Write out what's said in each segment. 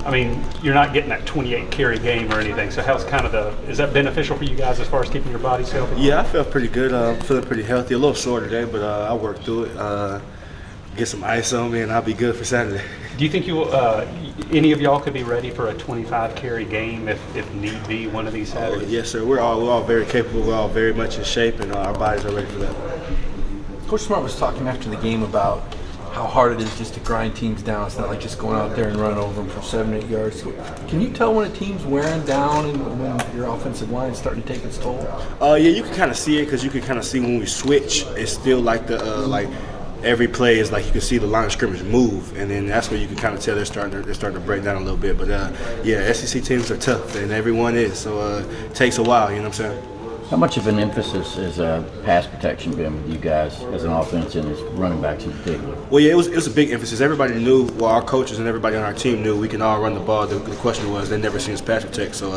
I mean, you're not getting that 28 carry game or anything. So how's kind of is that beneficial for you guys as far as keeping your bodies healthy? Yeah, I felt pretty good. Feeling pretty healthy. A little sore today, but I worked through it. Get some ice on me, and I'll be good for Saturday. Do you think any of y'all could be ready for a 25 carry game if need be one of these Saturdays? Yes, sir. We're all very capable. We're all very much in shape, and our bodies are ready for that. Coach Smart was talking after the game about how hard it is just to grind teams down. It's not like just going out there and running over them for 7-8 yards. So can you tell when a team's wearing down and when your offensive line is starting to take its toll? Yeah, you can kind of see it because you can kind of see when we switch. It's still like every play is like you can see the line of scrimmage move, and then that's where you can kind of tell they're starting to break down a little bit. But yeah, SEC teams are tough, and everyone is. So it takes a while. You know what I'm saying? How much of an emphasis has pass protection been with you guys as an offense and as running backs in particular? Well, yeah, it was a big emphasis. Everybody knew, well, our coaches and everybody on our team knew we can all run the ball. The question was they never seen us pass protect. So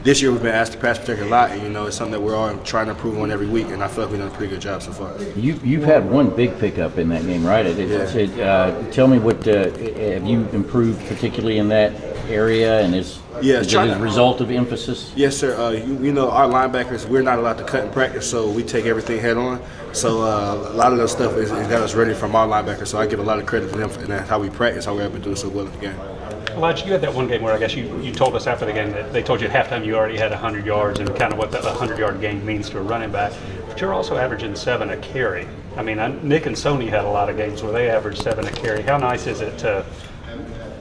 this year we've been asked to pass protect a lot, and it's something that we're all trying to improve on every week, and I feel like we've done a pretty good job so far. You've had one big pickup in that game, right? Tell me what have you improved particularly in that area, and is it a result of emphasis? Yes, sir. Our linebackers, we're not allowed to cut in practice, so we take everything head on. So a lot of that stuff is got us ready from our linebackers. So I give a lot of credit to them, and that's how we practice, how we're able to do so well in the game. Elijah, you had that one game where I guess you told us after the game that they told you at halftime you already had 100 yards and kind of what that 100-yard game means to a running back. But you're also averaging 7 a carry. I mean, Nick and Sony had a lot of games where they averaged 7 a carry. How nice is it to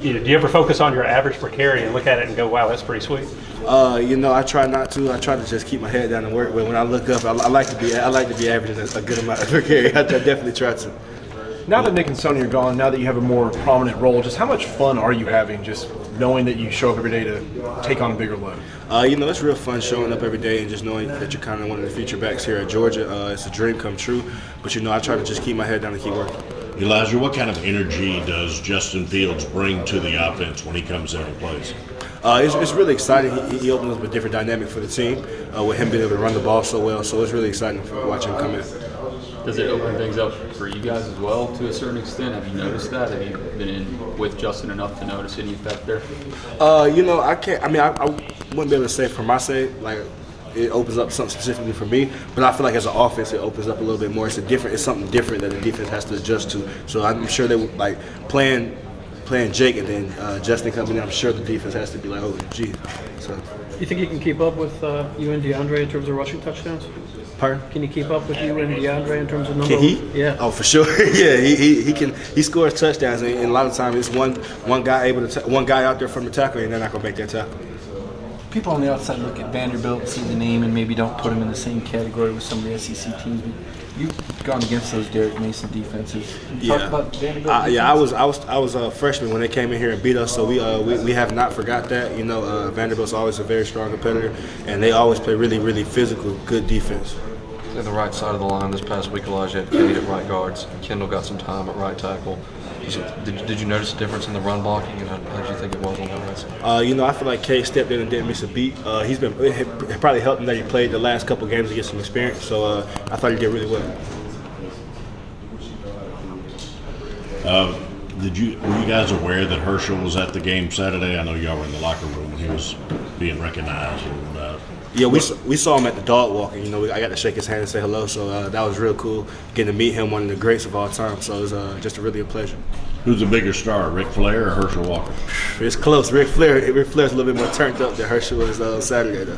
do you ever focus on your average per carry and look at it and go, wow, that's pretty sweet? I try not to. I try to just keep my head down and work. But when I look up, I like to be averaging a good amount per carry. I definitely try to. Now that Nick and Sony are gone, now that you have a more prominent role, just how much fun are you having just knowing that you show up every day to take on a bigger load? It's real fun showing up every day and just knowing that you're kind of one of the feature backs here at Georgia. It's a dream come true. But, I try to just keep my head down and keep working. Elijah, what kind of energy does Justin Fields bring to the offense when he comes in and plays? It's really exciting. He opens up a different dynamic for the team with him being able to run the ball so well. So it's really exciting to watch him come in. Does it open things up for you guys as well to a certain extent? Have you noticed that? Have you been in with Justin enough to notice any effect there? I can't. I wouldn't be able to say for my sake, like, it opens up something specifically for me, but I feel like as an offense, it opens up a little bit more. It's something different that the defense has to adjust to. So I'm sure they would like playing Jake and then Justin coming in. I'm sure the defense has to be like, oh, gee. So. You think you can keep up with you and DeAndre in terms of rushing touchdowns? Pardon? Can you keep up with you and DeAndre in terms of number? Can he? Yeah. Oh, for sure. Yeah, he can. He scores touchdowns, and a lot of times it's one guy one guy out there from the tackle, and they're not gonna make that tackle. People on the outside look at Vanderbilt, see the name, and maybe don't put him in the same category with some of the SEC teams. But you've gone against those Derek Mason defenses. Talk about Vanderbilt. I was a freshman when they came in here and beat us, so we have not forgot that. Vanderbilt's always a very strong competitor, and they always play really, really physical, good defense. To the right side of the line this past week, Elijah had Cade at right guards. Kendall got some time at right tackle. Did you notice a difference in the run blocking, and how did you think it was on that right side? I feel like Cade stepped in and didn't miss a beat. It probably helped him that he played the last couple games to get some experience. So I thought he did really well. Were you guys aware that Herschel was at the game Saturday? I know y'all were in the locker room when he was being recognized. Yeah, we saw him at the dog walking. I got to shake his hand and say hello, so that was real cool. Getting to meet him, one of the greats of all time. So it was just really a pleasure. Who's the bigger star, Ric Flair or Herschel Walker? It's close. Ric Flair's a little bit more turned up than Herschel was on Saturday, though.